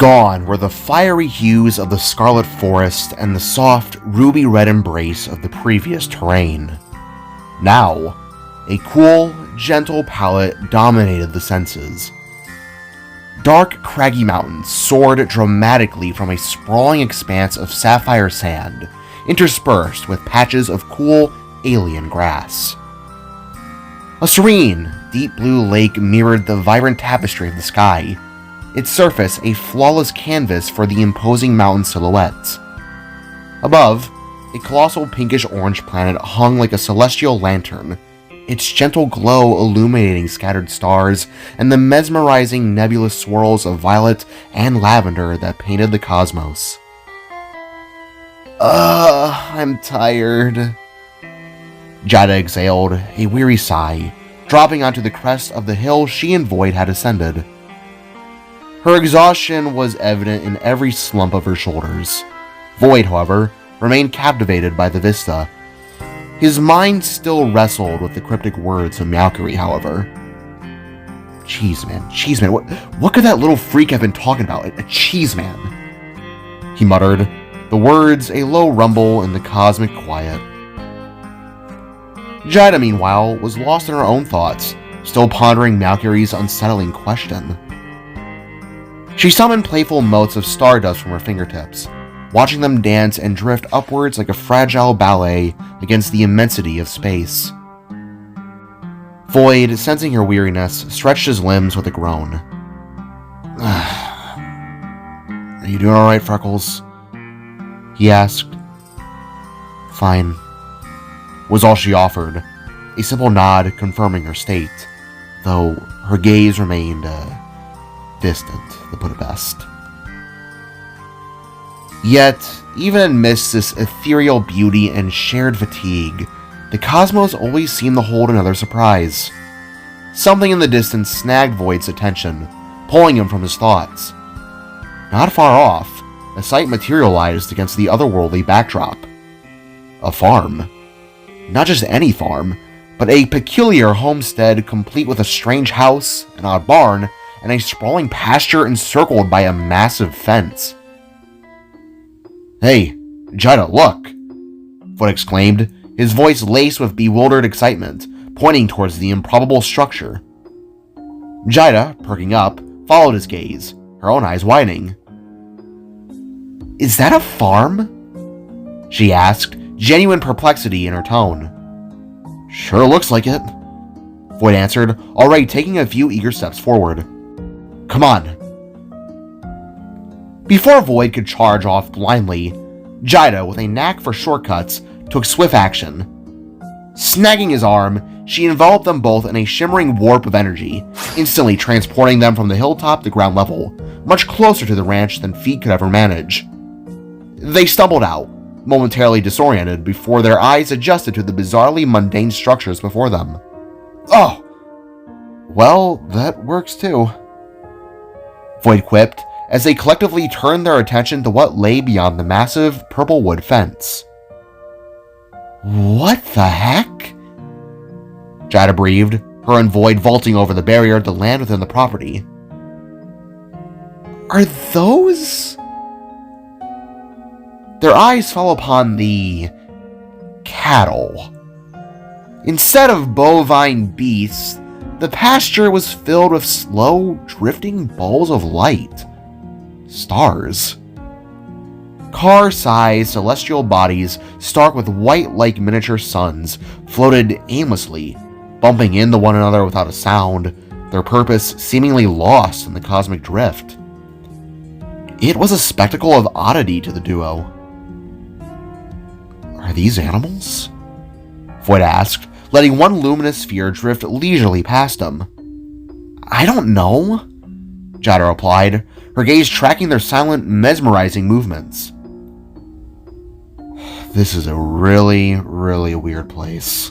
Gone were the fiery hues of the scarlet forest and the soft, ruby-red embrace of the previous terrain. Now, a cool, gentle palette dominated the senses. Dark, craggy mountains soared dramatically from a sprawling expanse of sapphire sand, interspersed with patches of cool, alien grass. A serene, deep blue lake mirrored the vibrant tapestry of the sky, its surface a flawless canvas for the imposing mountain silhouettes. Above, a colossal pinkish-orange planet hung like a celestial lantern, its gentle glow illuminating scattered stars and the mesmerizing nebulous swirls of violet and lavender that painted the cosmos. I'm tired. Jaida exhaled, a weary sigh, dropping onto the crest of the hill she and Voyd had ascended. Her exhaustion was evident in every slump of her shoulders. Voyd, however, remained captivated by the vista. His mind still wrestled with the cryptic words of Malcury, however. Cheeseman, what could that little freak have been talking about? A cheeseman? He muttered, the words a low rumble in the cosmic quiet. Jaida, meanwhile, was lost in her own thoughts, still pondering Malcury's unsettling question. She summoned playful motes of stardust from her fingertips, watching them dance and drift upwards like a fragile ballet against the immensity of space. Voyd, sensing her weariness, stretched his limbs with a groan. Are you doing alright, Freckles? He asked. Fine, was all she offered, a simple nod confirming her state, though her gaze remained, distant, to put it best. Yet, even amidst this ethereal beauty and shared fatigue, the cosmos always seemed to hold another surprise. Something in the distance snagged Voyd's attention, pulling him from his thoughts. Not far off, a sight materialized against the otherworldly backdrop. A farm. Not just any farm, but a peculiar homestead complete with a strange house, an odd barn, and a sprawling pasture encircled by a massive fence. Hey, Jaida, look! Voyd exclaimed, his voice laced with bewildered excitement, pointing towards the improbable structure. Jaida, perking up, followed his gaze, her own eyes widening. Is that a farm? She asked, genuine perplexity in her tone. Sure looks like it, Voyd answered, already taking a few eager steps forward. Come on. Before Voyd could charge off blindly, Jaida, with a knack for shortcuts, took swift action. Snagging his arm, she enveloped them both in a shimmering warp of energy, instantly transporting them from the hilltop to ground level, much closer to the ranch than feet could ever manage. They stumbled out, momentarily disoriented before their eyes adjusted to the bizarrely mundane structures before them. Oh! Well, that works too, Voyd quipped, as they collectively turned their attention to what lay beyond the massive purple wood fence. What the heck? Jaida breathed, her and Voyd vaulting over the barrier to land within the property. Are those? Their eyes fell upon the cattle. Instead of bovine beasts, the pasture was filled with slow, drifting balls of light. Stars. Car-sized celestial bodies, stark with white like miniature suns, floated aimlessly, bumping into one another without a sound, their purpose seemingly lost in the cosmic drift. It was a spectacle of oddity to the duo. Are these animals? Voyd asked, letting one luminous sphere drift leisurely past him. I don't know, Jaida replied, her gaze tracking their silent, mesmerizing movements. This is a really, really weird place,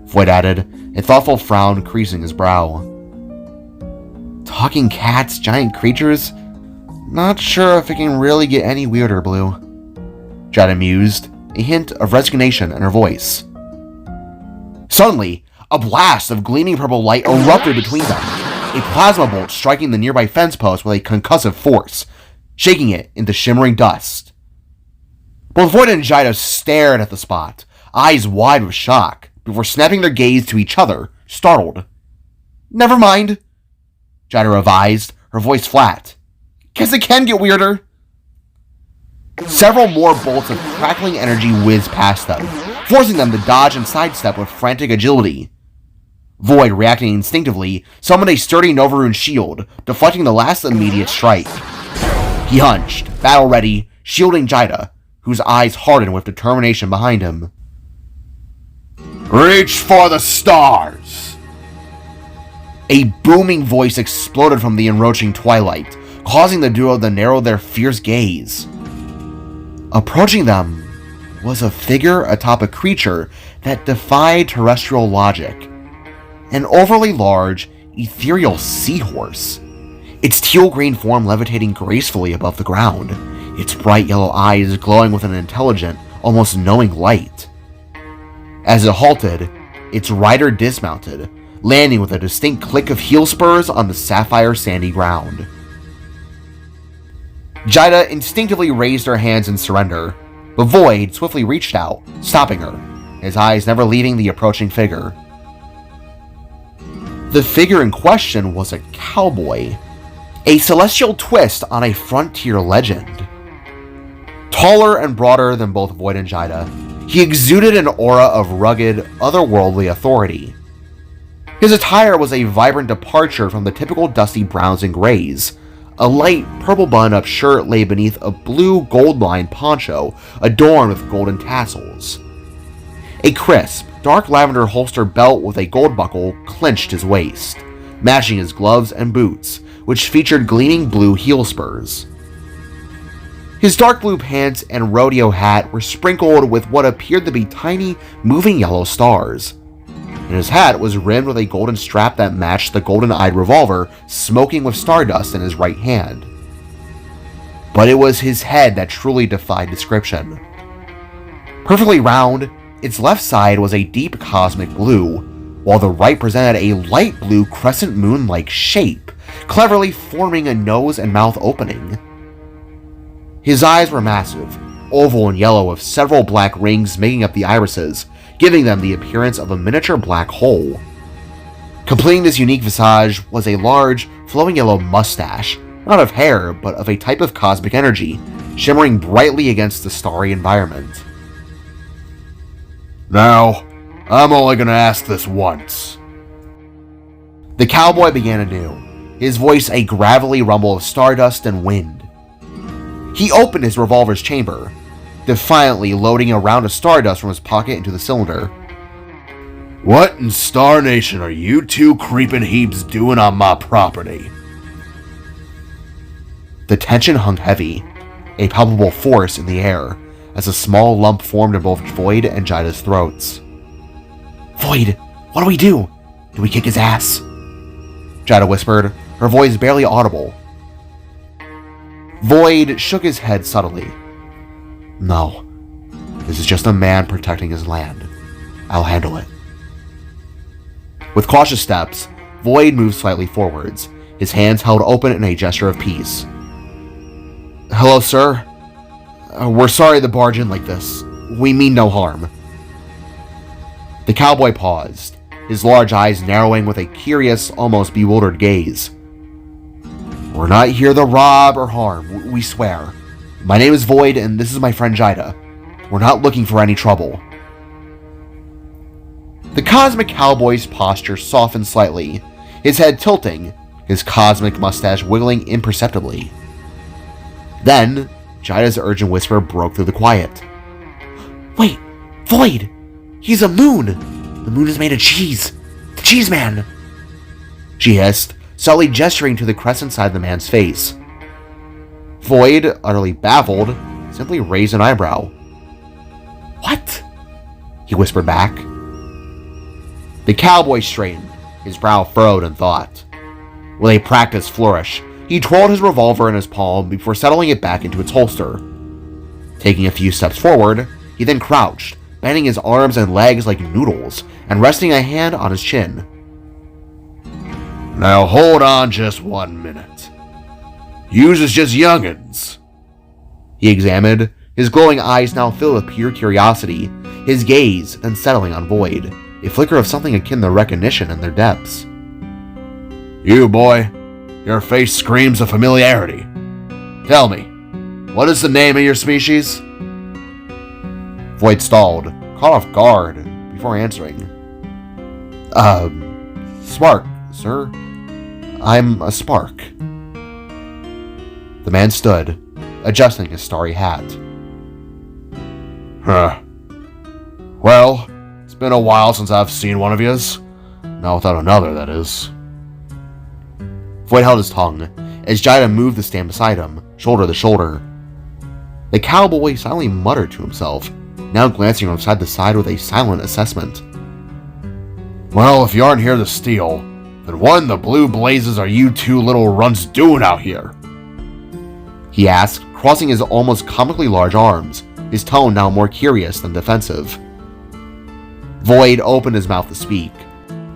Voyd added, a thoughtful frown creasing his brow. Talking cats, giant creatures? Not sure if it can really get any weirder, Blue, Jaida mused, a hint of resignation in her voice. Suddenly, a blast of gleaming purple light erupted between them, a plasma bolt striking the nearby fence post with a concussive force, shaking it into shimmering dust. Both Voyd and Jaida stared at the spot, eyes wide with shock, before snapping their gaze to each other, startled. "Never mind," Jaida revised, her voice flat. "Guess it can get weirder." Several more bolts of crackling energy whizzed past them, forcing them to dodge and sidestep with frantic agility. Voyd, reacting instinctively, summoned a sturdy Novarune shield, deflecting the last immediate strike. He hunched, battle-ready, shielding Jaida, whose eyes hardened with determination behind him. "Reach for the stars!" A booming voice exploded from the encroaching twilight, causing the duo to narrow their fierce gaze. Approaching them was a figure atop a creature that defied terrestrial logic. An overly large, ethereal seahorse, its teal-green form levitating gracefully above the ground, its bright yellow eyes glowing with an intelligent, almost knowing light. As it halted, its rider dismounted, landing with a distinct click of heel spurs on the sapphire sandy ground. Jaida instinctively raised her hands in surrender, but Voyd swiftly reached out, stopping her, his eyes never leaving the approaching figure. The figure in question was a cowboy, a celestial twist on a frontier legend. Taller and broader than both Voyd and Jaida, he exuded an aura of rugged, otherworldly authority. His attire was a vibrant departure from the typical dusty browns and grays. A light purple button-up shirt lay beneath a blue gold-lined poncho adorned with golden tassels. A crisp, dark lavender holster belt with a gold buckle clinched his waist, matching his gloves and boots, which featured gleaming blue heel spurs. His dark blue pants and rodeo hat were sprinkled with what appeared to be tiny, moving yellow stars, and his hat was rimmed with a golden strap that matched the golden-eyed revolver smoking with stardust in his right hand. But it was his head that truly defied description. Perfectly round, its left side was a deep cosmic blue, while the right presented a light blue crescent moon-like shape, cleverly forming a nose and mouth opening. His eyes were massive, oval and yellow with several black rings making up the irises, giving them the appearance of a miniature black hole. Completing this unique visage was a large, flowing yellow mustache, not of hair, but of a type of cosmic energy, shimmering brightly against the starry environment. "Now, I'm only gonna ask this once." The cowboy began anew, his voice a gravelly rumble of stardust and wind. He opened his revolver's chamber, defiantly loading a round of stardust from his pocket into the cylinder. "What in Star Nation are you two creepin' heaps doing on my property?" The tension hung heavy, a palpable force in the air, as a small lump formed in both Voyd and Jaida's throats. "Voyd, what do we do? Do we kick his ass?" Jaida whispered, her voice barely audible. Voyd shook his head subtly. "No, this is just a man protecting his land. I'll handle it." With cautious steps, Voyd moved slightly forwards, his hands held open in a gesture of peace. "Hello, sir. We're sorry to barge in like this. We mean no harm." The cowboy paused, his large eyes narrowing with a curious, almost bewildered gaze. "We're not here to rob or harm, we swear. My name is Voyd, and this is my friend Jaida. We're not looking for any trouble." The cosmic cowboy's posture softened slightly, his head tilting, his cosmic mustache wiggling imperceptibly. Then, Jaida's urgent whisper broke through the quiet. "Wait, Voyd! He's a moon! The moon is made of cheese! The cheese man!" She hissed, subtly gesturing to the crescent side of the man's face. Voyd, utterly baffled, simply raised an eyebrow. "What?" he whispered back. The cowboy straightened, his brow furrowed in thought. With a practiced flourish, he twirled his revolver in his palm before settling it back into its holster. Taking a few steps forward, he then crouched, bending his arms and legs like noodles, and resting a hand on his chin. Now hold on just 1 minute. Yous is just young'uns. He examined, his glowing eyes now filled with pure curiosity, his gaze then settling on Voyd, a flicker of something akin to recognition in their depths. You, boy, your face screams of familiarity. Tell me, what is the name of your species? Voyd stalled, caught off guard, before answering. Spark, sir. I'm a spark. The man stood, adjusting his starry hat. Huh. Well, it's been a while since I've seen one of yous. Not without another, that is. Voyd held his tongue, as Jaida moved to stand beside him, shoulder to shoulder. The cowboy silently muttered to himself, now glancing from side to side with a silent assessment. Well, if you aren't here to steal, then what in the blue blazes are you two little runts doing out here? He asked, crossing his almost comically large arms, his tone now more curious than defensive. Voyd opened his mouth to speak,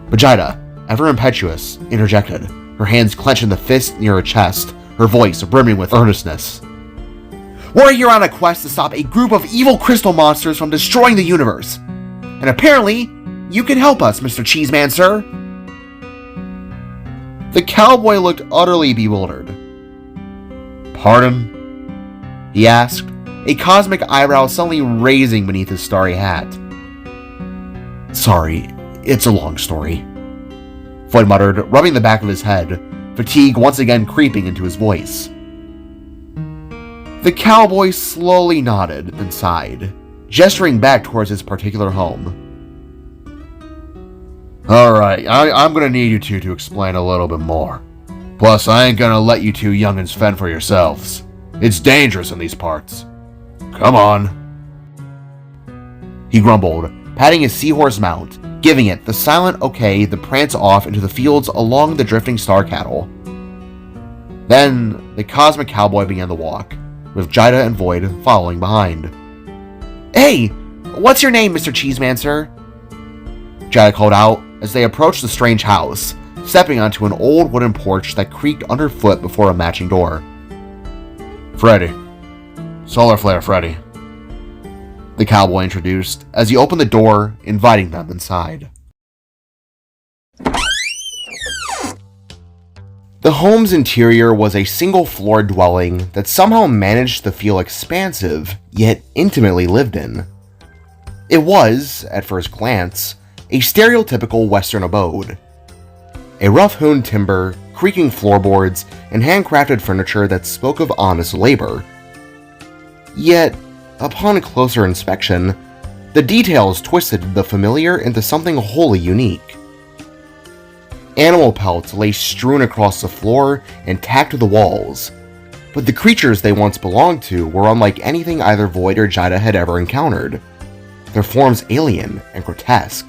but Jaida, ever impetuous, interjected, her hands clenched in the fist near her chest, her voice brimming with earnestness. We're here on a quest to stop a group of evil crystal monsters from destroying the universe. And apparently, you can help us, Mr. Cheeseman, sir. The cowboy looked utterly bewildered. Pardon? He asked, a cosmic eyebrow suddenly raising beneath his starry hat. Sorry, it's a long story. Voyd muttered, rubbing the back of his head, fatigue once again creeping into his voice. The cowboy slowly nodded and sighed, gesturing back towards his particular home. Alright, I'm gonna need you two to explain a little bit more. Plus, I ain't gonna let you two young'uns fend for yourselves. It's dangerous in these parts. Come on. He grumbled, patting his seahorse mount, giving it the silent okay to prance off into the fields along the drifting star cattle. Then, the cosmic cowboy began to walk, with Jaida and Voyd following behind. Hey, what's your name, Mr. Cheeseman, sir? Jaida called out as they approached the strange house, stepping onto an old wooden porch that creaked underfoot before a matching door. Freddy. Solar Flare Freddy. The cowboy introduced as he opened the door, inviting them inside. The home's interior was a single-floor dwelling that somehow managed to feel expansive, yet intimately lived in. It was, at first glance, a stereotypical Western abode. A rough-hewn timber, creaking floorboards, and handcrafted furniture that spoke of honest labor. Yet, upon closer inspection, the details twisted the familiar into something wholly unique. Animal pelts lay strewn across the floor and tacked to the walls, but the creatures they once belonged to were unlike anything either Voyd or Jaida had ever encountered, their forms alien and grotesque.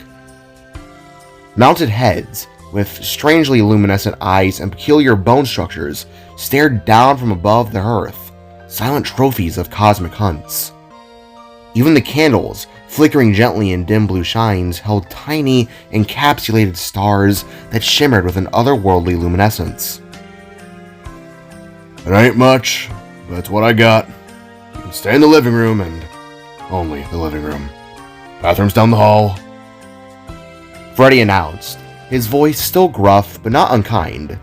Mounted heads, with strangely luminescent eyes and peculiar bone structures, stared down from above the earth, silent trophies of cosmic hunts. Even the candles, flickering gently in dim blue shines, held tiny, encapsulated stars that shimmered with an otherworldly luminescence. It ain't much, but it's what I got. You can stay in the living room, and only the living room. Bathroom's down the hall. Freddy announced, his voice still gruff but not unkind.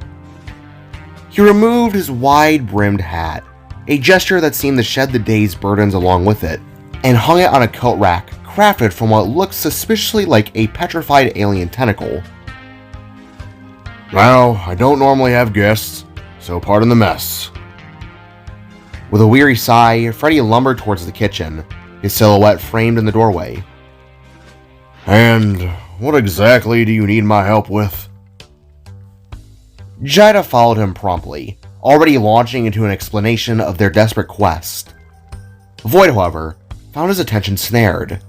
He removed his wide-brimmed hat, a gesture that seemed to shed the day's burdens along with it, and hung it on a coat rack crafted from what looked suspiciously like a petrified alien tentacle. Now, I don't normally have guests, so pardon the mess. With a weary sigh, Freddy lumbered towards the kitchen, his silhouette framed in the doorway. And what exactly do you need my help with? Jaida followed him promptly, already launching into an explanation of their desperate quest. Voyd, however, found his attention snared.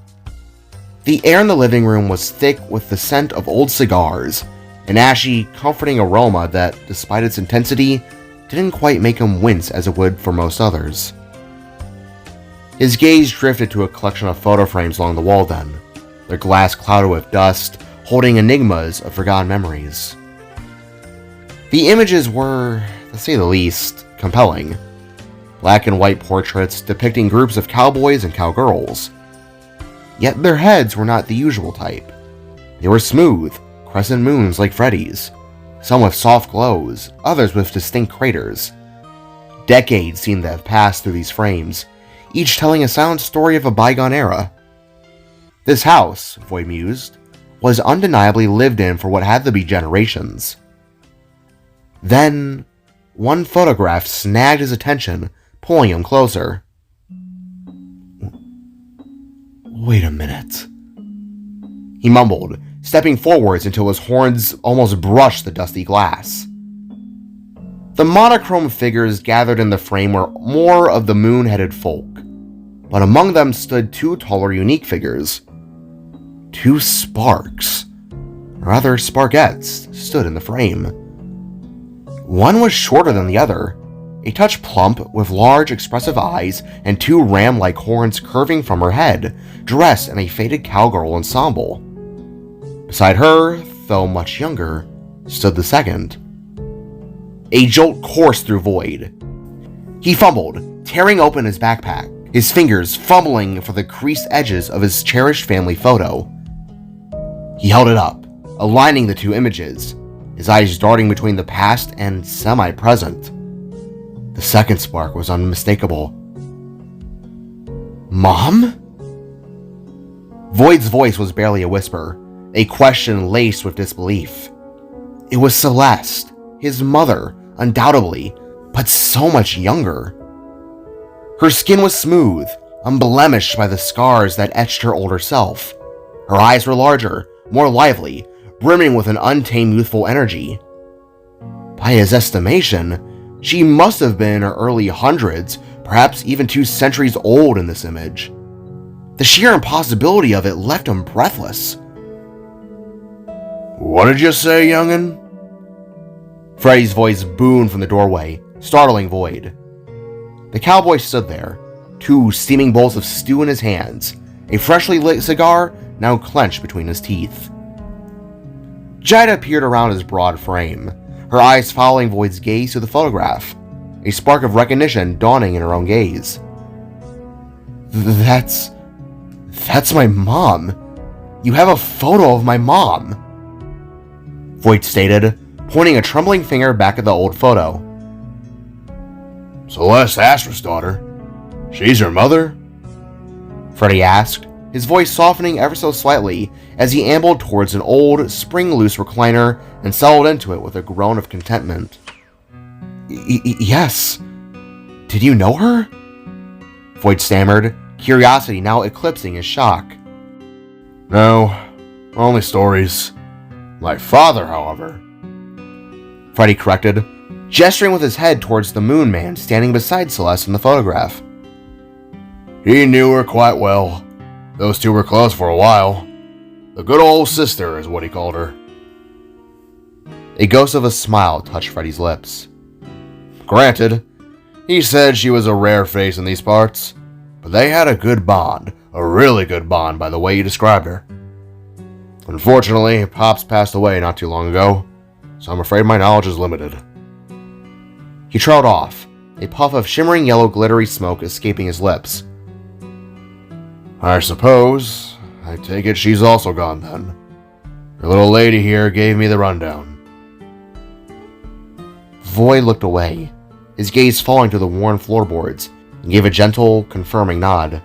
The air in the living room was thick with the scent of old cigars, an ashy, comforting aroma that, despite its intensity, didn't quite make him wince as it would for most others. His gaze drifted to a collection of photo frames along the wall then, their glass clouded with dust, holding enigmas of forgotten memories. The images were, to say the least, compelling. Black and white portraits depicting groups of cowboys and cowgirls. Yet their heads were not the usual type. They were smooth, crescent moons like Freddy's, some with soft glows, others with distinct craters. Decades seemed to have passed through these frames, each telling a silent story of a bygone era. This house, Voyd mused, was undeniably lived in for what had to be generations. Then, one photograph snagged his attention, pulling him closer. "Wait a minute," he mumbled, stepping forwards until his horns almost brushed the dusty glass. The monochrome figures gathered in the frame were more of the moon-headed folk, but among them stood two taller, unique figures. Two sparks, or rather sparkettes, stood in the frame. One was shorter than the other, a touch plump with large expressive eyes and two ram-like horns curving from her head, dressed in a faded cowgirl ensemble. Beside her, though much younger, stood the second. A jolt coursed through Voyd. He fumbled, tearing open his backpack, his fingers fumbling for the creased edges of his cherished family photo. He held it up, aligning the two images, his eyes darting between the past and semi-present. The second spark was unmistakable. "Mom?" Voyd's voice was barely a whisper, a question laced with disbelief. It was Celeste, his mother, undoubtedly, but so much younger. Her skin was smooth, unblemished by the scars that etched her older self. Her eyes were larger, more lively, brimming with an untamed youthful energy. By his estimation, she must have been in her early hundreds, perhaps even 2 centuries old in this image. The sheer impossibility of it left him breathless. "What did you say, young'un?" Freddy's voice boomed from the doorway, startling Voyd. The cowboy stood there, 2 steaming bowls of stew in his hands, a freshly lit cigar now clenched between his teeth. Jaida peered around his broad frame, her eyes following Voyd's gaze to the photograph, a spark of recognition dawning in her own gaze. That's my mom. You have a photo of my mom," Voyd stated, pointing a trembling finger back at the old photo. "Celeste Astra's daughter? She's your mother?" Freddy asked, his voice softening ever so slightly as he ambled towards an old, spring-loose recliner and settled into it with a groan of contentment. Yes. Did you know her?" Voyd stammered, curiosity now eclipsing his shock. "No, only stories. My father, however," Freddy corrected, gesturing with his head towards the moon man standing beside Celeste in the photograph. "He knew her quite well. Those two were close for a while. The good old sister is what he called her." A ghost of a smile touched Freddy's lips. "Granted, he said she was a rare face in these parts, but they had a good bond, a really good bond by the way you described her. Unfortunately, Pops passed away not too long ago, so I'm afraid my knowledge is limited." He trailed off, a puff of shimmering yellow glittery smoke escaping his lips. "I suppose, I take it she's also gone then. Your little lady here gave me the rundown." Voyd looked away, his gaze falling to the worn floorboards, and gave a gentle, confirming nod.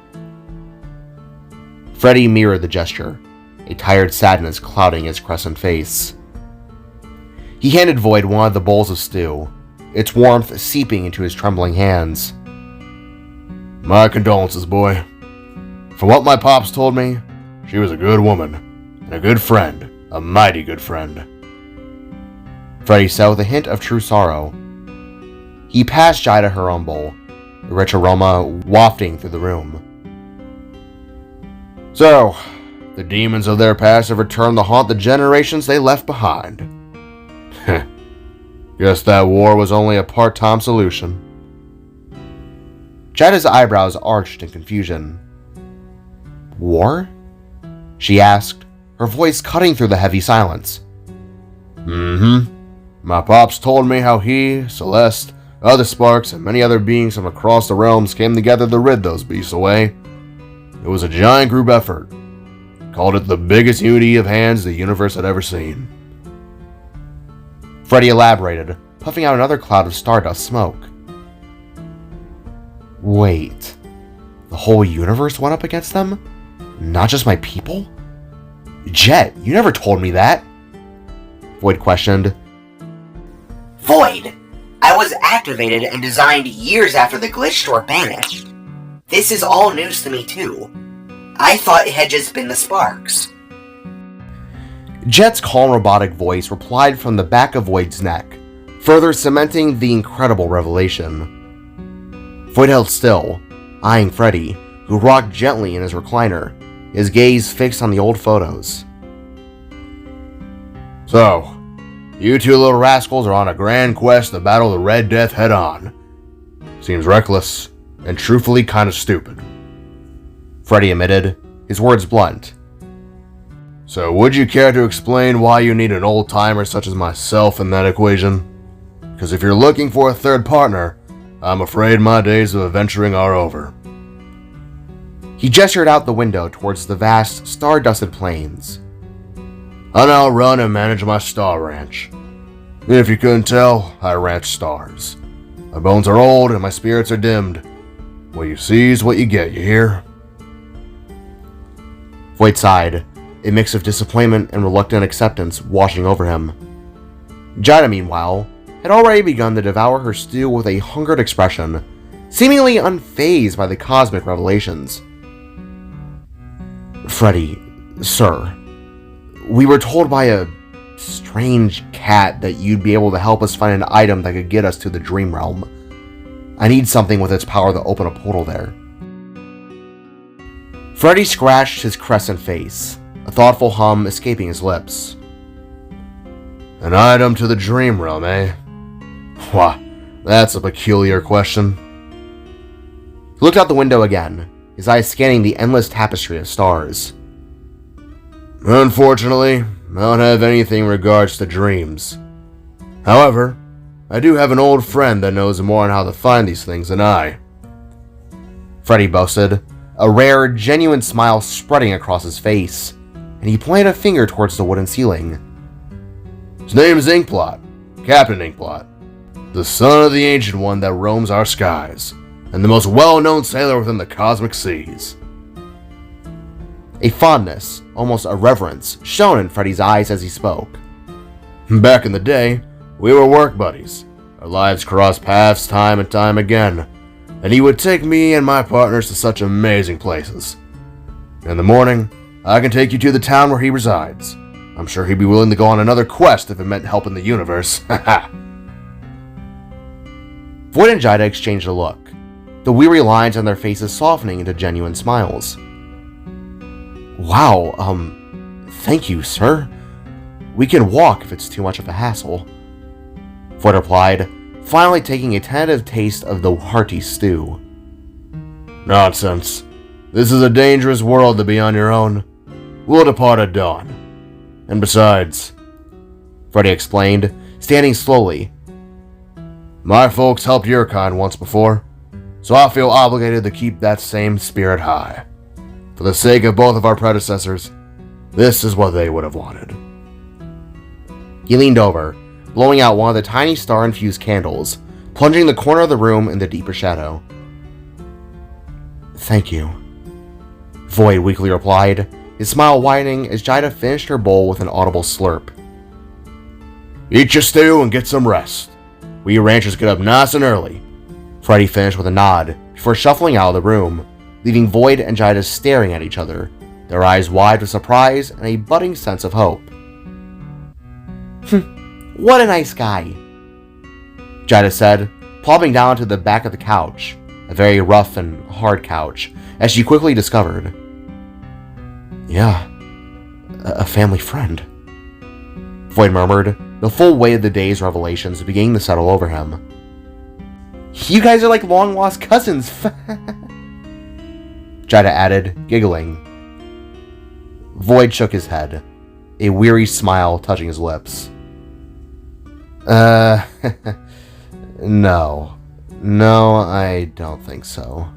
Freddy mirrored the gesture, a tired sadness clouding his crescent face. He handed Voyd one of the bowls of stew, its warmth seeping into his trembling hands. "My condolences, boy. From what my pops told me, she was a good woman, and a good friend, a mighty good friend." Freddy said with a hint of true sorrow. He passed Jaida her own bowl, the rich aroma wafting through the room. "So, the demons of their past have returned to haunt the generations they left behind. Guess that war was only a part-time solution." Jaida's eyebrows arched in confusion. "War?" she asked, her voice cutting through the heavy silence. My pops told me how he, Celeste, other sparks, and many other beings from across the realms came together to rid those beasts away. It was a giant group effort. Called it the biggest unity of hands the universe had ever seen. Freddy elaborated, puffing out another cloud of stardust smoke. Wait, the whole universe went up against them? Not just my people? Jet, you never told me that. Voyd questioned. Voyd! I was activated and designed years after the glitch store vanished. This is all news to me too. I thought it had just been the sparks. Jet's calm robotic voice replied from the back of Voyd's neck, further cementing the incredible revelation. Voyd held still, eyeing Freddy, who rocked gently in his recliner, his gaze fixed on the old photos. So, you two little rascals are on a grand quest to battle the Red Death head-on. Seems reckless, and truthfully kinda stupid. Freddy admitted, his words blunt. So would you care to explain why you need an old-timer such as myself in that equation? Because if you're looking for a third partner, I'm afraid my days of adventuring are over. He gestured out the window towards the vast, star-dusted plains. I now run and manage my star ranch. If you couldn't tell, I ranch stars. My bones are old and my spirits are dimmed. What you see is what you get, you hear? Voyd sighed, a mix of disappointment and reluctant acceptance washing over him. Jaida, meanwhile, had already begun to devour her stew with a hungered expression, seemingly unfazed by the cosmic revelations. Freddy, sir, we were told by a strange cat that you'd be able to help us find an item that could get us to the dream realm. I need something with its power to open a portal there. Freddy scratched his crescent face, a thoughtful hum escaping his lips. An item to the dream realm, eh? Why, that's a peculiar question. He looked out the window again, his eyes scanning the endless tapestry of stars. Unfortunately, I don't have anything in regards to dreams. However, I do have an old friend that knows more on how to find these things than I. Freddy boasted, a rare, genuine smile spreading across his face, and he pointed a finger towards the wooden ceiling. His name is Inkblot, Captain Inkblot, the son of the Ancient One that roams our skies, and the most well-known sailor within the cosmic seas. A fondness, almost a reverence, shone in Freddy's eyes as he spoke. Back in the day, we were work buddies. Our lives crossed paths time and time again, and he would take me and my partners to such amazing places. In the morning, I can take you to the town where he resides. I'm sure he'd be willing to go on another quest if it meant helping the universe. Haha. Voyd and Jaida exchanged a look, the weary lines on their faces softening into genuine smiles. Wow, thank you, sir. We can walk if it's too much of a hassle. Voyd replied, finally taking a tentative taste of the hearty stew. Nonsense. This is a dangerous world to be on your own. We'll depart at dawn. And besides, Freddy explained, standing slowly, my folks helped your kind once before, so I feel obligated to keep that same spirit high. For the sake of both of our predecessors, this is what they would have wanted. He leaned over, blowing out one of the tiny star-infused candles, plunging the corner of the room into deeper shadow. Thank you, Voyd weakly replied, his smile widening as Jaida finished her bowl with an audible slurp. Eat your stew and get some rest. We ranchers get up nice and early. Freddy finished with a nod before shuffling out of the room, leaving Voyd and Jaida staring at each other, their eyes wide with surprise and a budding sense of hope. What a nice guy, Jaida said, plopping down to the back of the couch, a very rough and hard couch, as she quickly discovered. Yeah, a family friend. Voyd murmured, the full weight of the day's revelations beginning to settle over him. You guys are like long-lost cousins, Jaida added, giggling. Voyd shook his head, a weary smile touching his lips. Uh, no. No, I don't think so.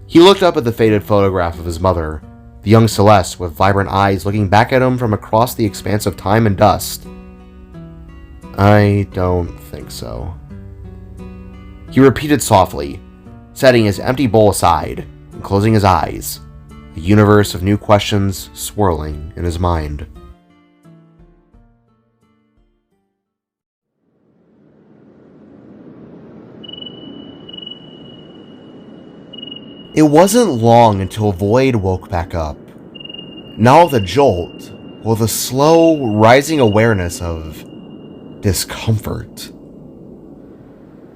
He looked up at the faded photograph of his mother, the young Celeste with vibrant eyes looking back at him from across the expanse of time and dust. I don't think so. He repeated softly, setting his empty bowl aside and closing his eyes, a universe of new questions swirling in his mind. It wasn't long until Voyd woke back up, not with a jolt, but with a slow, rising awareness of discomfort.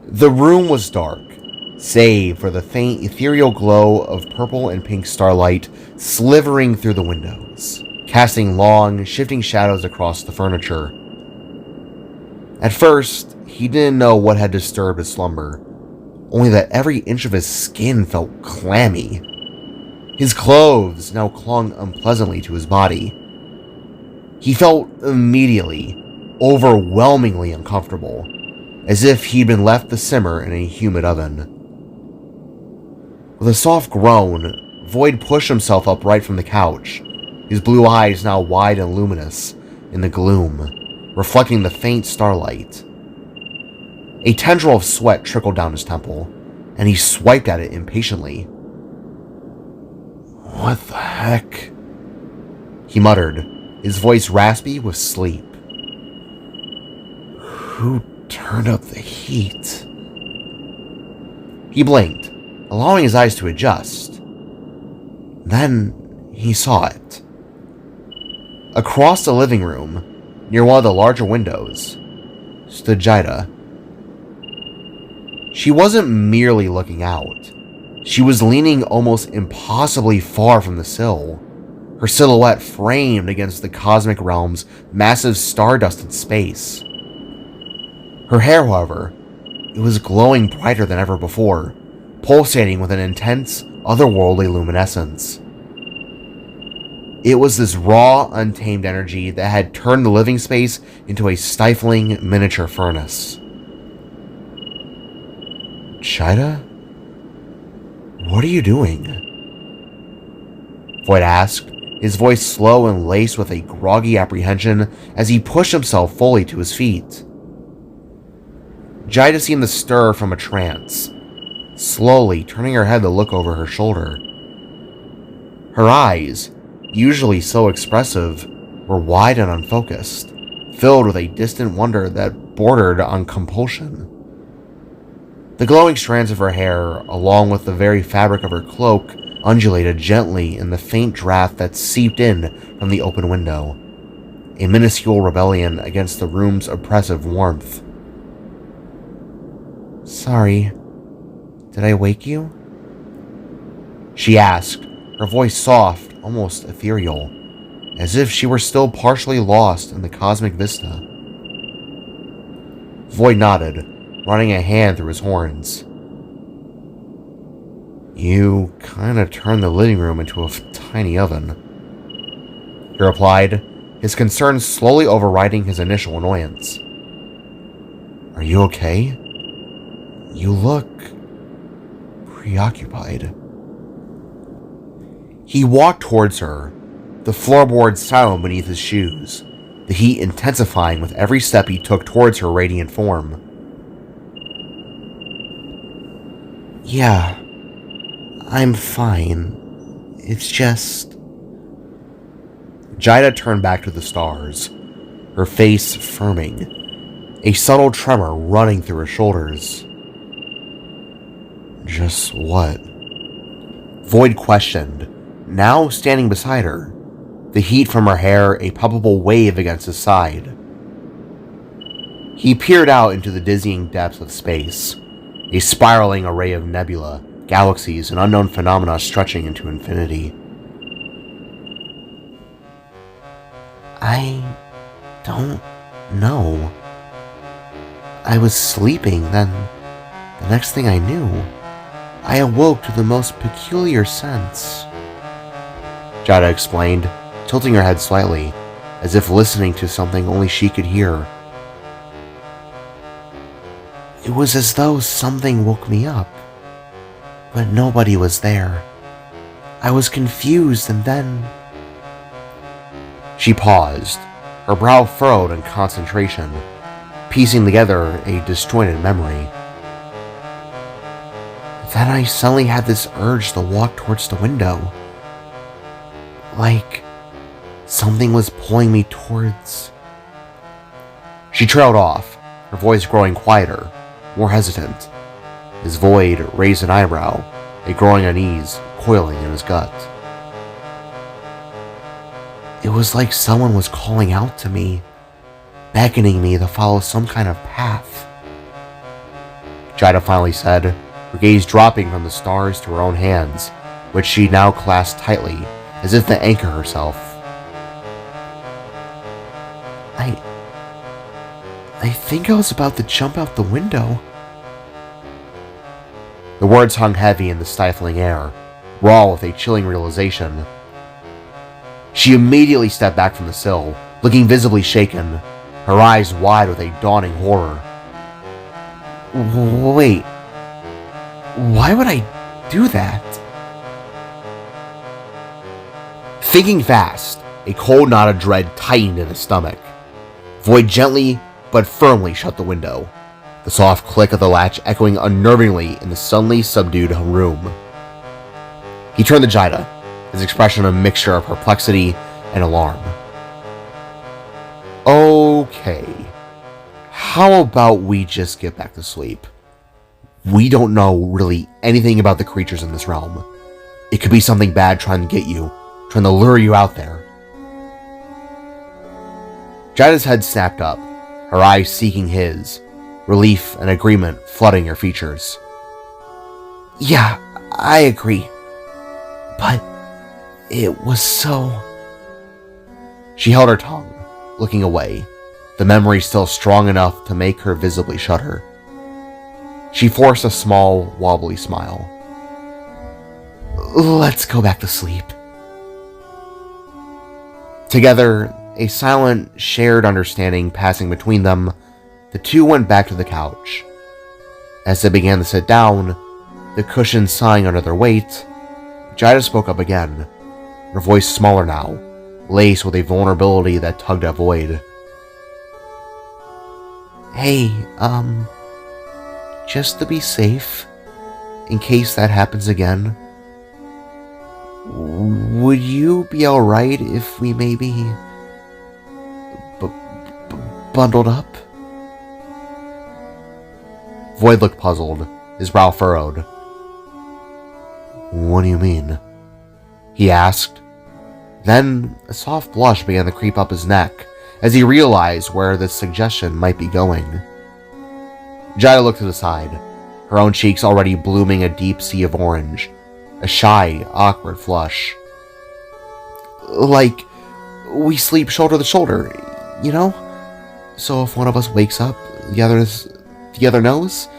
The room was dark, save for the faint ethereal glow of purple and pink starlight slivering through the windows, casting long, shifting shadows across the furniture. At first, he didn't know what had disturbed his slumber, only that every inch of his skin felt clammy. His clothes now clung unpleasantly to his body. He felt immediately, overwhelmingly uncomfortable, as if he'd been left to simmer in a humid oven. With a soft groan, Voyd pushed himself upright from the couch, his blue eyes now wide and luminous in the gloom, reflecting the faint starlight. A tendril of sweat trickled down his temple, and he swiped at it impatiently. "What the heck?" he muttered, his voice raspy with sleep. "Who turned up the heat?" He blinked, allowing his eyes to adjust. Then he saw it. Across the living room, near one of the larger windows, stood Jaida. She wasn't merely looking out. She was leaning almost impossibly far from the sill, her silhouette framed against the cosmic realm's massive stardusted space. Her hair, however, it was glowing brighter than ever before, pulsating with an intense, otherworldly luminescence. It was this raw, untamed energy that had turned the living space into a stifling miniature furnace. "Jaida? What are you doing?" Voyd asked, his voice slow and laced with a groggy apprehension as he pushed himself fully to his feet. Jaida seemed to stir from a trance, slowly turning her head to look over her shoulder. Her eyes, usually so expressive, were wide and unfocused, filled with a distant wonder that bordered on compulsion. The glowing strands of her hair, along with the very fabric of her cloak, undulated gently in the faint draft that seeped in from the open window, a minuscule rebellion against the room's oppressive warmth. "Sorry, did I wake you?" she asked, her voice soft, almost ethereal, as if she were still partially lost in the cosmic vista. Voyd nodded, running a hand through his horns. "You kinda turned the living room into a tiny oven," he replied, his concern slowly overriding his initial annoyance. "Are you okay? You look preoccupied." He walked towards her, the floorboards silent beneath his shoes, the heat intensifying with every step he took towards her radiant form. "Yeah, I'm fine. It's just..." Jaida turned back to the stars, her face firming, a subtle tremor running through her shoulders. "Just what?" Voyd questioned, now standing beside her, the heat from her hair a palpable wave against his side. He peered out into the dizzying depths of space, a spiraling array of nebula, galaxies, and unknown phenomena stretching into infinity. "I don't know. I was sleeping, then the next thing I knew, I awoke to the most peculiar sense," Jaida explained, tilting her head slightly, as if listening to something only she could hear, It was as though something woke me up, but nobody was there. I was confused, and then... She paused, her brow furrowed in concentration, piecing together a disjointed memory. Then I suddenly had this urge to walk towards the window. Like something was pulling me towards... She trailed off, her voice growing quieter, more hesitant. As Voyd raised an eyebrow, a growing unease coiling in his gut. It was like someone was calling out to me, beckoning me to follow some kind of path. Jaida finally said, her gaze dropping from the stars to her own hands, which she now clasped tightly, as if to anchor herself. I think I was about to jump out the window. The words hung heavy in the stifling air, raw with a chilling realization. She immediately stepped back from the sill, looking visibly shaken, her eyes wide with a dawning horror. Wait, why would I do that? Thinking fast, a cold knot of dread tightened in his stomach. Voyd gently but firmly shut the window, the soft click of the latch echoing unnervingly in the suddenly subdued room. He turned to Jaida, his expression a mixture of perplexity and alarm. Okay, how about we just get back to sleep? We don't know really anything about the creatures in this realm. It could be something bad trying to get you, trying to lure you out there. Jaida's head snapped up, her eyes seeking his, relief and agreement flooding her features. Yeah, I agree. But it was so... She held her tongue, looking away, the memory still strong enough to make her visibly shudder. She forced a small, wobbly smile. Let's go back to sleep. Together, a silent, shared understanding passing between them, the two went back to the couch. As they began to sit down, the cushions sighing under their weight, Jaida spoke up again, her voice smaller now, laced with a vulnerability that tugged at Voyd. Hey, just to be safe, in case that happens again, would you be alright if we maybe bundled up? Voyd looked puzzled, his brow furrowed. What do you mean? He asked. Then a soft blush began to creep up his neck as he realized where this suggestion might be going. Jaida looked to the side, her own cheeks already blooming a deep sea of orange, a shy, awkward flush. Like, we sleep shoulder to shoulder, you know? So if one of us wakes up, the other knows,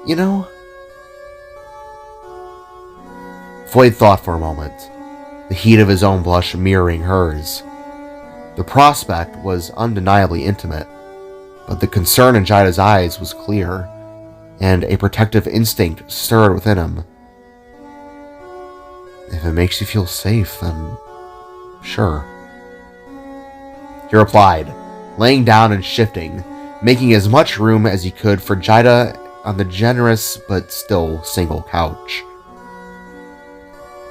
you know? Voyd thought for a moment, the heat of his own blush mirroring hers. The prospect was undeniably intimate, but the concern in Jaida's eyes was clear, and a protective instinct stirred within him. If it makes you feel safe, then sure. He replied, laying down and shifting, making as much room as he could for Jaida on the generous but still single couch.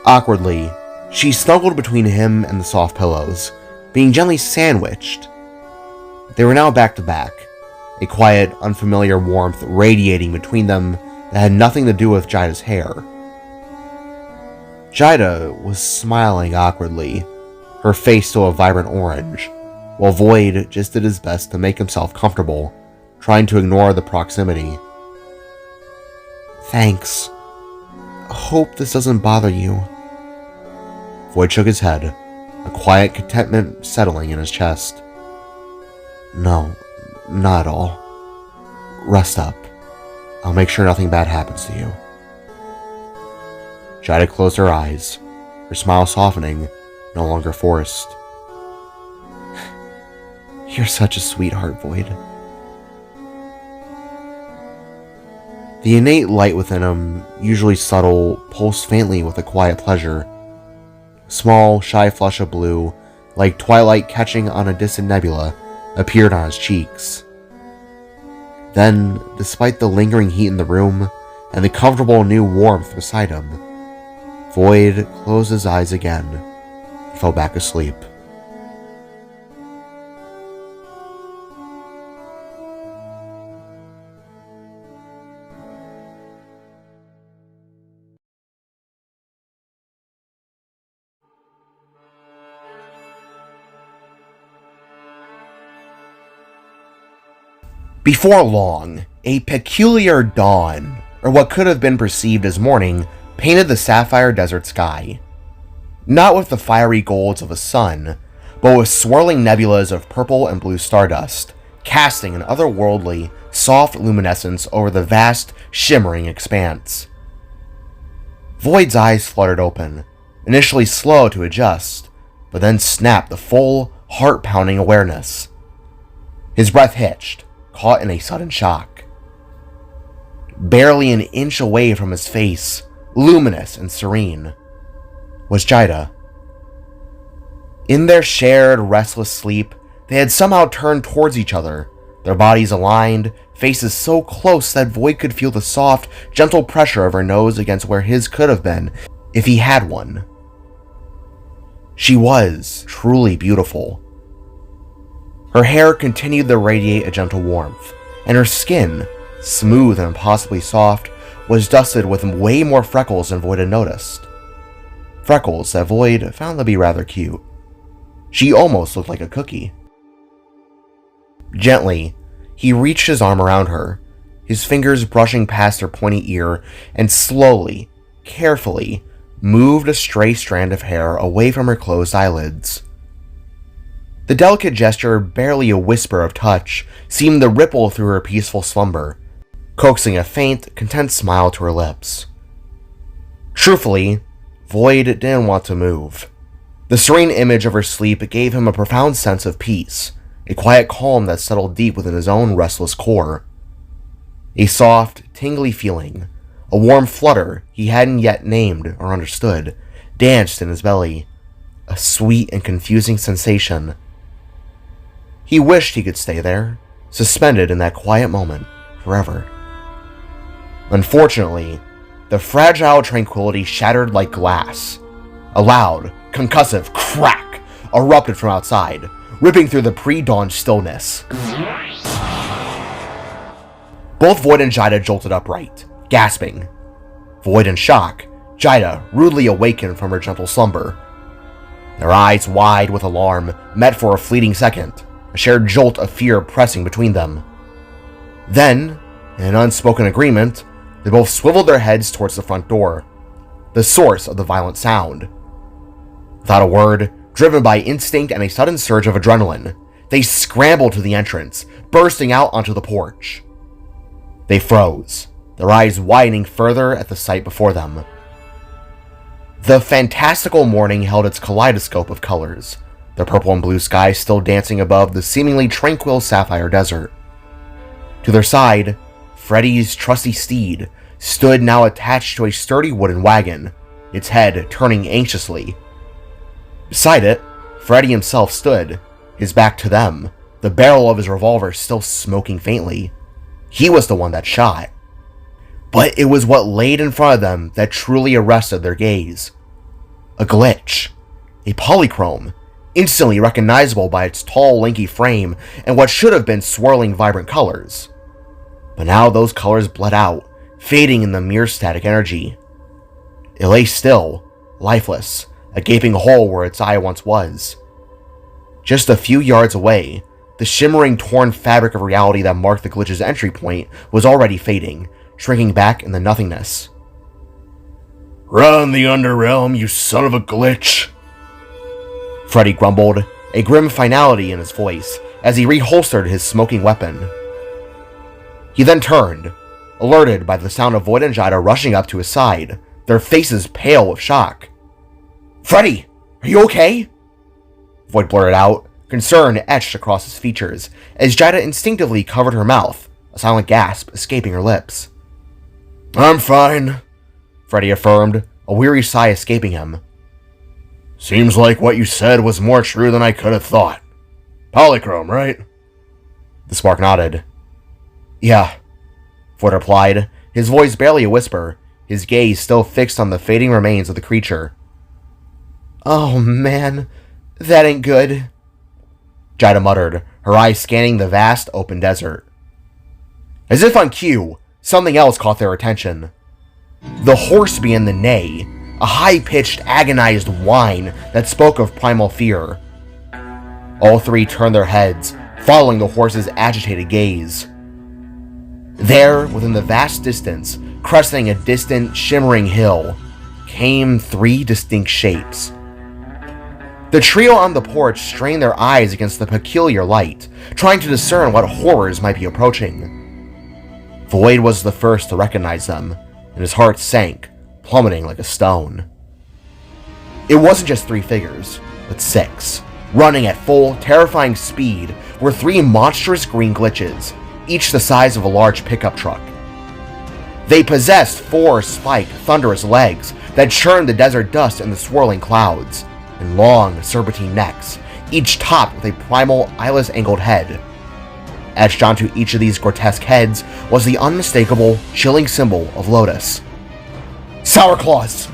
Awkwardly, she snuggled between him and the soft pillows, being gently sandwiched. They were now back to back, a quiet, unfamiliar warmth radiating between them that had nothing to do with Jaida's hair. Jaida was smiling awkwardly, her face still a vibrant orange, while Voyd just did his best to make himself comfortable, trying to ignore the proximity. Thanks. Hope this doesn't bother you. Voyd shook his head, a quiet contentment settling in his chest. No, not at all. Rest up. I'll make sure nothing bad happens to you. Jaida closed her eyes, her smile softening, no longer forced. You're such a sweetheart, Voyd. The innate light within him, usually subtle, pulsed faintly with a quiet pleasure. A small, shy flush of blue, like twilight catching on a distant nebula, appeared on his cheeks. Then, despite the lingering heat in the room and the comfortable new warmth beside him, Voyd closed his eyes again and fell back asleep. Before long, a peculiar dawn, or what could have been perceived as morning, painted the sapphire desert sky. Not with the fiery golds of a sun, but with swirling nebulas of purple and blue stardust, casting an otherworldly, soft luminescence over the vast, shimmering expanse. Voyd's eyes fluttered open, initially slow to adjust, but then snapped the full, heart-pounding awareness. His breath hitched, caught in a sudden shock. Barely an inch away from his face, luminous and serene, was Jaida. In their shared, restless sleep, they had somehow turned towards each other, their bodies aligned, faces so close that Voyd could feel the soft, gentle pressure of her nose against where his could have been if he had one. She was truly beautiful. Her hair continued to radiate a gentle warmth, and her skin, smooth and impossibly soft, was dusted with way more freckles than Voyd had noticed. Freckles that Voyd found to be rather cute. She almost looked like a cookie. Gently, he reached his arm around her, his fingers brushing past her pointy ear, and slowly, carefully, moved a stray strand of hair away from her closed eyelids. The delicate gesture, barely a whisper of touch, seemed to ripple through her peaceful slumber, coaxing a faint, content smile to her lips. Truthfully, Voyd didn't want to move. The serene image of her sleep gave him a profound sense of peace, a quiet calm that settled deep within his own restless core. A soft, tingly feeling, a warm flutter he hadn't yet named or understood, danced in his belly, a sweet and confusing sensation. He wished he could stay there, suspended in that quiet moment, forever. Unfortunately, the fragile tranquility shattered like glass. A loud, concussive crack erupted from outside, ripping through the pre-dawn stillness. Both Voyd and Jaida jolted upright, gasping. Voyd in shock, Jaida rudely awakened from her gentle slumber. Their eyes wide with alarm met for a fleeting second, a shared jolt of fear pressing between them. Then, in an unspoken agreement, they both swiveled their heads towards the front door, the source of the violent sound. Without a word, driven by instinct and a sudden surge of adrenaline, they scrambled to the entrance, bursting out onto the porch. They froze, their eyes widening further at the sight before them. The fantastical morning held its kaleidoscope of colors, the purple and blue sky still dancing above the seemingly tranquil sapphire desert. To their side, Freddy's trusty steed stood now attached to a sturdy wooden wagon, its head turning anxiously. Beside it, Freddy himself stood, his back to them, the barrel of his revolver still smoking faintly. He was the one that shot. But it was what laid in front of them that truly arrested their gaze. A glitch. A polychrome, instantly recognizable by its tall, lanky frame and what should have been swirling, vibrant colors. But now those colors bled out, fading in the mere static energy. It lay still, lifeless, a gaping hole where its eye once was. Just a few yards away, the shimmering, torn fabric of reality that marked the glitch's entry point was already fading, shrinking back in the nothingness. "Run the Underrealm, you son of a glitch!" Freddy grumbled, a grim finality in his voice, as he reholstered his smoking weapon. He then turned, alerted by the sound of Voyd and Jaida rushing up to his side, their faces pale with shock. "Freddy, are you okay?" Voyd blurted out, concern etched across his features, as Jaida instinctively covered her mouth, a silent gasp escaping her lips. I'm fine, Freddy affirmed, a weary sigh escaping him. Seems like what you said was more true than I could have thought. Polychrome, right? The spark nodded. Yeah, Voyd replied, his voice barely a whisper, his gaze still fixed on the fading remains of the creature. Oh man, that ain't good, Jaida muttered, her eyes scanning the vast, open desert. As if on cue, something else caught their attention. The horse began to neigh, a high-pitched, agonized whine that spoke of primal fear. All three turned their heads, following the horse's agitated gaze. There, within the vast distance, cresting a distant, shimmering hill, came three distinct shapes. The trio on the porch strained their eyes against the peculiar light, trying to discern what horrors might be approaching. Voyd was the first to recognize them, and his heart sank, plummeting like a stone. It wasn't just three figures, but six. Running at full, terrifying speed were three monstrous green glitches, each the size of a large pickup truck. They possessed four spiked, thunderous legs that churned the desert dust in the swirling clouds, and long, serpentine necks, each topped with a primal, eyeless, angled head. Etched onto each of these grotesque heads was the unmistakable, chilling symbol of Lotus. Sour Claws!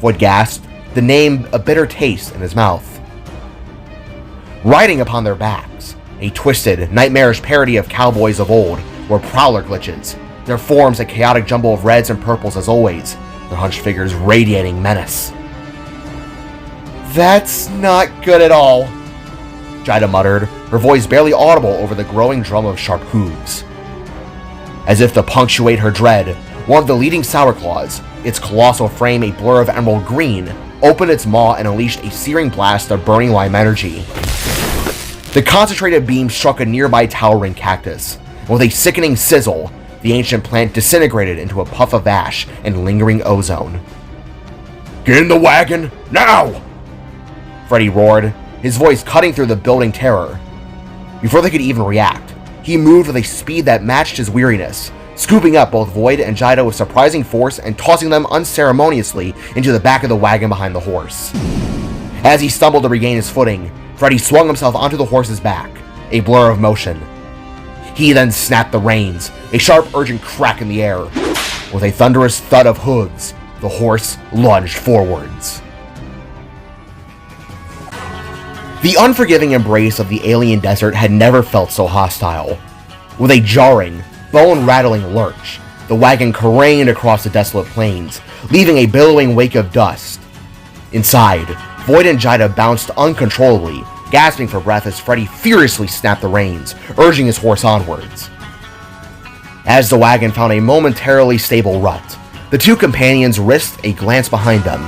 Voyd gasped, the name a bitter taste in his mouth. Riding upon their backs, a twisted, nightmarish parody of cowboys of old, were prowler glitches, their forms a chaotic jumble of reds and purples as always, their hunched figures radiating menace. That's not good at all, Jaida muttered, her voice barely audible over the growing drum of sharp hooves. As if to punctuate her dread, one of the leading Sour Claws, its colossal frame a blur of emerald green, opened its maw and unleashed a searing blast of burning lime energy. The concentrated beam struck a nearby towering cactus, and with a sickening sizzle, the ancient plant disintegrated into a puff of ash and lingering ozone. Get in the wagon, now! Freddy roared, his voice cutting through the building terror. Before they could even react, he moved with a speed that matched his weariness, scooping up both Voyd and Jaida with surprising force and tossing them unceremoniously into the back of the wagon behind the horse. As he stumbled to regain his footing, Freddy swung himself onto the horse's back, a blur of motion. He then snapped the reins, a sharp, urgent crack in the air. With a thunderous thud of hooves, the horse lunged forwards. The unforgiving embrace of the alien desert had never felt so hostile. With a jarring, bone-rattling lurch, the wagon careened across the desolate plains, leaving a billowing wake of dust. Inside, Voyd and Jaida bounced uncontrollably, gasping for breath as Freddy furiously snapped the reins, urging his horse onwards. As the wagon found a momentarily stable rut, the two companions risked a glance behind them.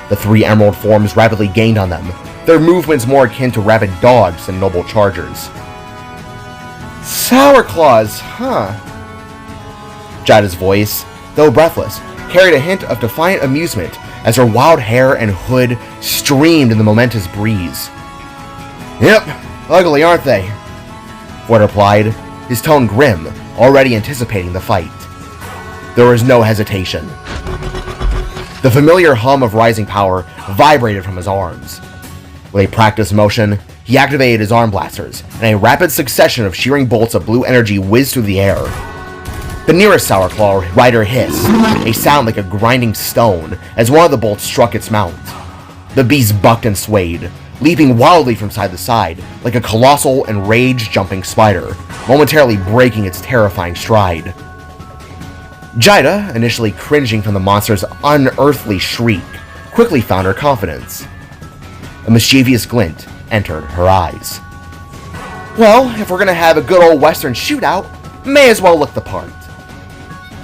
The three emerald forms rapidly gained on them, their movements more akin to rabid dogs than noble chargers. Sour Claws, huh? Jaida's voice, though breathless, carried a hint of defiant amusement as her wild hair and hood streamed in the momentous breeze. Yep, ugly, aren't they? Voyd replied, his tone grim, already anticipating the fight. There was no hesitation. The familiar hum of rising power vibrated from his arms. With a practiced motion, he activated his arm blasters, and a rapid succession of shearing bolts of blue energy whizzed through the air. The nearest Sour Claw rider hissed, a sound like a grinding stone, as one of the bolts struck its mount. The beast bucked and swayed, leaping wildly from side to side, like a colossal and rage-jumping spider, momentarily breaking its terrifying stride. Jaida, initially cringing from the monster's unearthly shriek, quickly found her confidence. A mischievous glint entered her eyes. Well, if we're gonna have a good old western shootout, may as well look the part.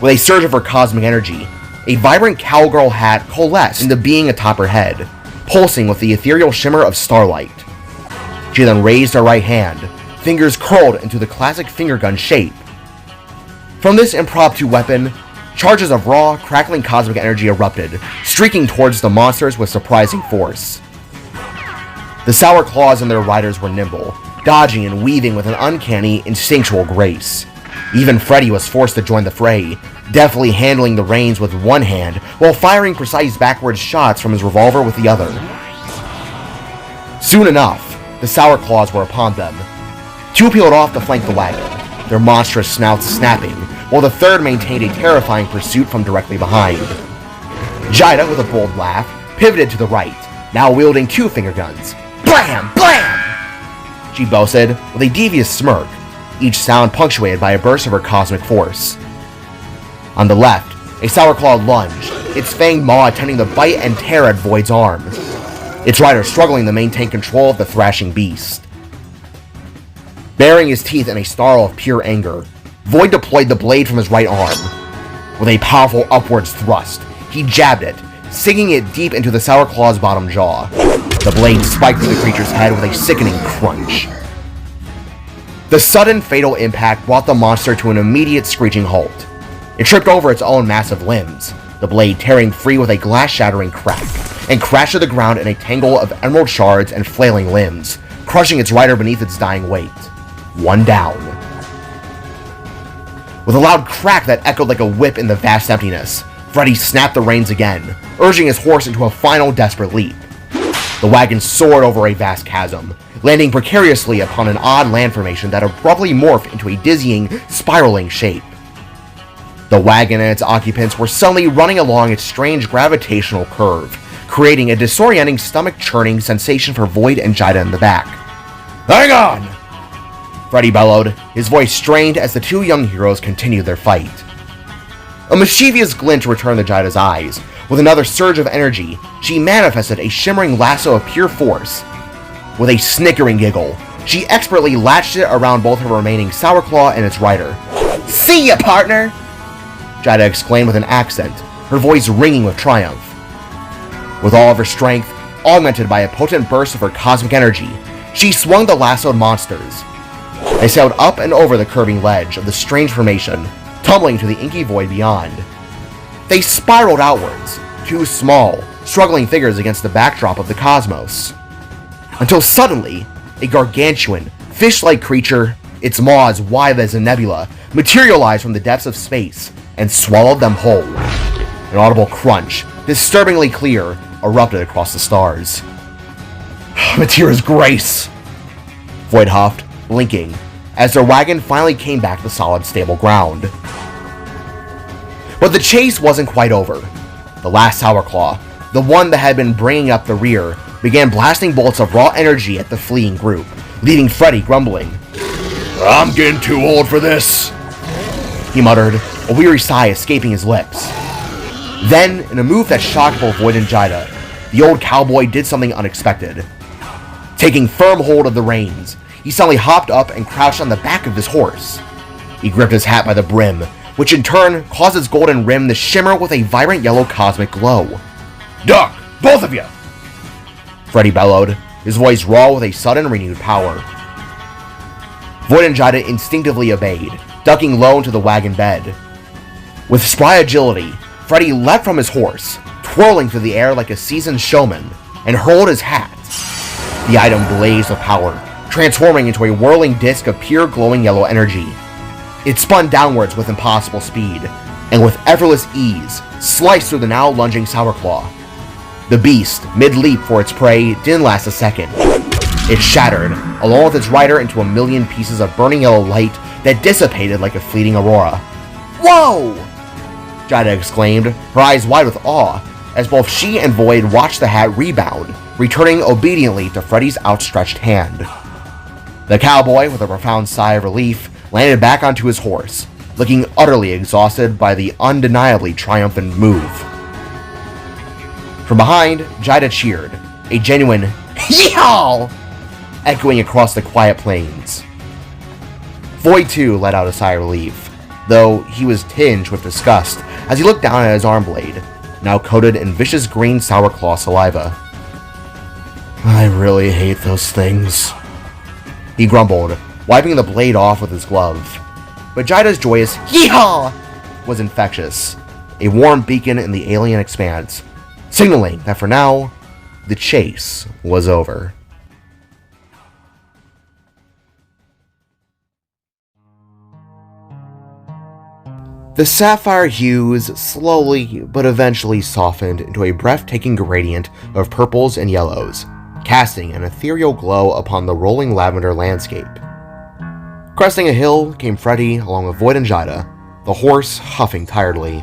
With a surge of her cosmic energy, a vibrant cowgirl hat coalesced into being atop her head, pulsing with the ethereal shimmer of starlight. She then raised her right hand, fingers curled into the classic finger gun shape. From this impromptu weapon, charges of raw, crackling cosmic energy erupted, streaking towards the monsters with surprising force. The Sour Claws and their riders were nimble, dodging and weaving with an uncanny, instinctual grace. Even Freddy was forced to join the fray, deftly handling the reins with one hand while firing precise backwards shots from his revolver with the other. Soon enough, the Sour Claws were upon them. Two peeled off to flank the wagon, their monstrous snouts snapping, while the third maintained a terrifying pursuit from directly behind. Jaida, with a bold laugh, pivoted to the right, now wielding two finger guns. Blam! Blam! She boasted, with a devious smirk, each sound punctuated by a burst of her cosmic force. On the left, a Sour Claw lunged, its fanged maw attempting to bite and tear at Voyd's arm, its rider struggling to maintain control of the thrashing beast. Baring his teeth in a snarl of pure anger, Voyd deployed the blade from his right arm. With a powerful upwards thrust, he jabbed it, sinking it deep into the Sour Claw's bottom jaw. The blade spiked through the creature's head with a sickening crunch. The sudden fatal impact brought the monster to an immediate screeching halt. It tripped over its own massive limbs, the blade tearing free with a glass-shattering crack, and crashed to the ground in a tangle of emerald shards and flailing limbs, crushing its rider beneath its dying weight. One down. With a loud crack that echoed like a whip in the vast emptiness, Freddy snapped the reins again, urging his horse into a final desperate leap. The wagon soared over a vast chasm, landing precariously upon an odd land formation that abruptly morphed into a dizzying, spiraling shape. The wagon and its occupants were suddenly running along its strange gravitational curve, creating a disorienting, stomach-churning sensation for Voyd and Jaida in the back. "Hang on!" Freddy bellowed, his voice strained as the two young heroes continued their fight. A mischievous glint returned to Jaida's eyes. With another surge of energy, she manifested a shimmering lasso of pure force. With a snickering giggle, she expertly latched it around both her remaining Sour Claw and its rider. "See ya, partner!" Jaida exclaimed with an accent, her voice ringing with triumph. With all of her strength, augmented by a potent burst of her cosmic energy, she swung the lassoed monsters. They sailed up and over the curving ledge of the strange formation, tumbling to the inky void beyond. They spiraled outwards, two small, struggling figures against the backdrop of the cosmos. Until suddenly, a gargantuan, fish-like creature, its maws wide as a nebula, materialized from the depths of space and swallowed them whole. An audible crunch, disturbingly clear, erupted across the stars. "Matira's grace!" Voyd huffed, blinking, as their wagon finally came back to solid, stable ground. But the chase wasn't quite over. The last Sour Claw, the one that had been bringing up the rear, began blasting bolts of raw energy at the fleeing group, leaving Freddy grumbling. "I'm getting too old for this," he muttered, a weary sigh escaping his lips. Then, in a move that shocked both Voyd and Jaida, the old cowboy did something unexpected. Taking firm hold of the reins, he suddenly hopped up and crouched on the back of his horse. He gripped his hat by the brim, which in turn caused its golden rim to shimmer with a vibrant yellow cosmic glow. "Duck, both of you!" Freddy bellowed, his voice raw with a sudden renewed power. Voyd and Jaida instinctively obeyed, ducking low into the wagon bed. With spry agility, Freddy leapt from his horse, twirling through the air like a seasoned showman, and hurled his hat. The item blazed with power, transforming into a whirling disc of pure glowing yellow energy. It spun downwards with impossible speed, and with effortless ease, sliced through the now lunging Sour Claw. The beast, mid-leap for its prey, didn't last a second. It shattered, along with its rider, into a million pieces of burning yellow light that dissipated like a fleeting aurora. "Whoa!" Jaida exclaimed, her eyes wide with awe, as both she and Voyd watched the hat rebound, returning obediently to Freddy's outstretched hand. The cowboy, with a profound sigh of relief, landed back onto his horse, looking utterly exhausted by the undeniably triumphant move. From behind, Jaida cheered, a genuine "Yeehaw!" echoing across the quiet plains. Voyd too let out a sigh of relief, though he was tinged with disgust as he looked down at his arm blade, now coated in vicious green Sour Claw saliva. "I really hate those things," he grumbled, wiping the blade off with his glove. But Jaida's joyous "Yeehaw!" was infectious, a warm beacon in the alien expanse, signaling that for now, the chase was over. The sapphire hues slowly but eventually softened into a breathtaking gradient of purples and yellows, casting an ethereal glow upon the rolling lavender landscape. Cresting a hill came Freddy along with Voyd and Jaida, the horse huffing tiredly.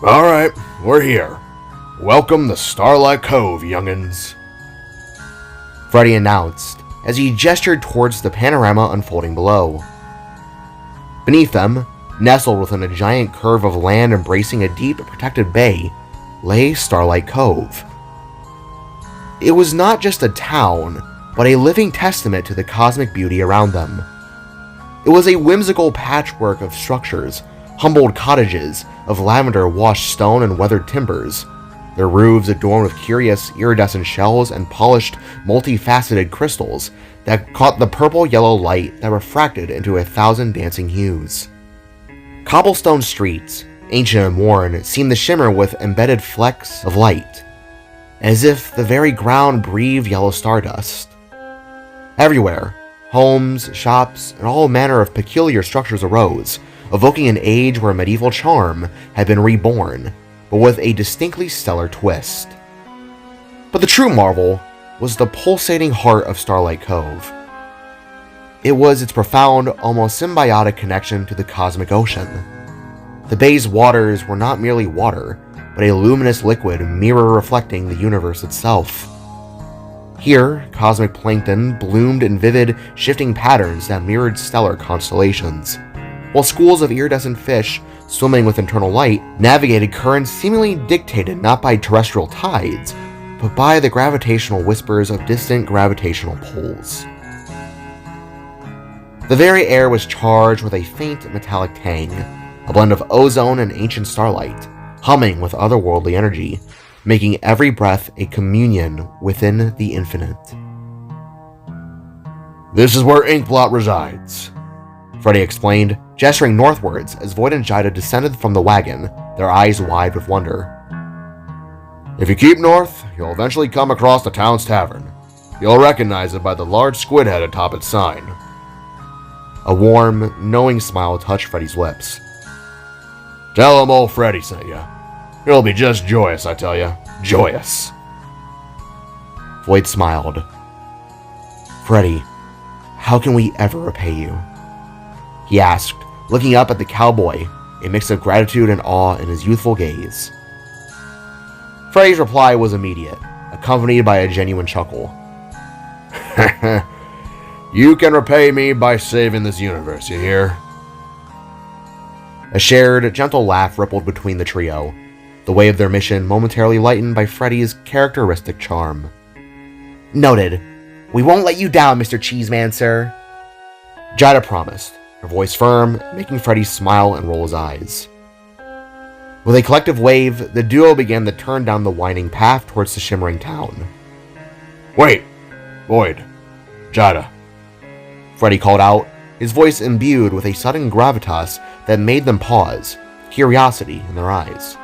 Alright, we're here. Welcome to Starlight Cove, young'uns, Freddy announced as he gestured towards the panorama unfolding below. Beneath them, nestled within a giant curve of land embracing a deep, protected bay, lay Starlight Cove. It was not just a town, but a living testament to the cosmic beauty around them. It was a whimsical patchwork of structures, humbled cottages of lavender-washed stone and weathered timbers, their roofs adorned with curious iridescent shells and polished, multifaceted crystals that caught the purple-yellow light that refracted into 1,000 dancing hues. Cobblestone streets, ancient and worn, seemed to shimmer with embedded flecks of light, as if the very ground breathed yellow stardust. Everywhere, homes, shops, and all manner of peculiar structures arose, evoking an age where medieval charm had been reborn, but with a distinctly stellar twist. But the true marvel was the pulsating heart of Starlight Cove. It was its profound, almost symbiotic connection to the cosmic ocean. The bay's waters were not merely water, but a luminous liquid mirror reflecting the universe itself. Here, cosmic plankton bloomed in vivid, shifting patterns that mirrored stellar constellations, while schools of iridescent fish, swimming with internal light, navigated currents seemingly dictated not by terrestrial tides, but by the gravitational whispers of distant gravitational poles. The very air was charged with a faint metallic tang, a blend of ozone and ancient starlight, humming with otherworldly energy, making every breath a communion within the infinite. This is where Inkblot resides, Freddy explained, gesturing northwards as Voyd and Jaida descended from the wagon, their eyes wide with wonder. If you keep north, you'll eventually come across the town's tavern. You'll recognize it by the large squid head atop its sign. A warm, knowing smile touched Freddy's lips. Tell him old Freddy sent you. It'll be just joyous, I tell you. Joyous. Voyd smiled. Freddy, how can we ever repay you? He asked, looking up at the cowboy, a mix of gratitude and awe in his youthful gaze. Freddy's reply was immediate, accompanied by a genuine chuckle. You can repay me by saving this universe, you hear? A shared, gentle laugh rippled between the trio, the way of their mission momentarily lightened by Freddy's characteristic charm. Noted. We won't let you down, Mr. Cheeseman, sir. Jaida promised, her voice firm, making Freddy smile and roll his eyes. With a collective wave, the duo began to turn down the winding path towards the shimmering town. Wait! Voyd. Jaida. Freddy called out, his voice imbued with a sudden gravitas that made them pause, curiosity in their eyes.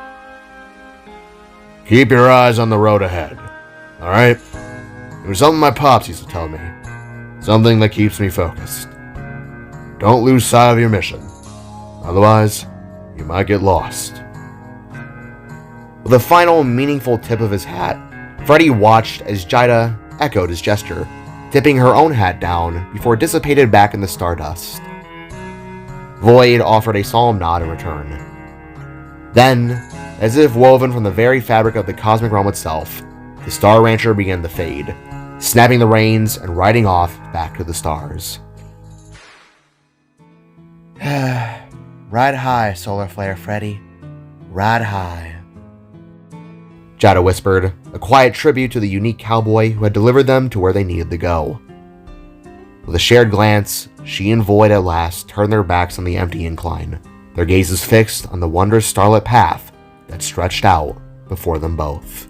Keep your eyes on the road ahead, alright? It was something my pops used to tell me. Something that keeps me focused. Don't lose sight of your mission. Otherwise, you might get lost. With a final meaningful tip of his hat, Freddy watched as Jaida echoed his gesture, tipping her own hat down before it dissipated back in the stardust. Voyd offered a solemn nod in return. Then, as if woven from the very fabric of the cosmic realm itself, the Star Rancher began to fade, snapping the reins and riding off back to the stars. Ride high, Solar Flare Freddy. Ride high. Jaida whispered, a quiet tribute to the unique cowboy who had delivered them to where they needed to go. With a shared glance, she and Voyd at last turned their backs on the empty incline, their gazes fixed on the wondrous starlit path that stretched out before them both.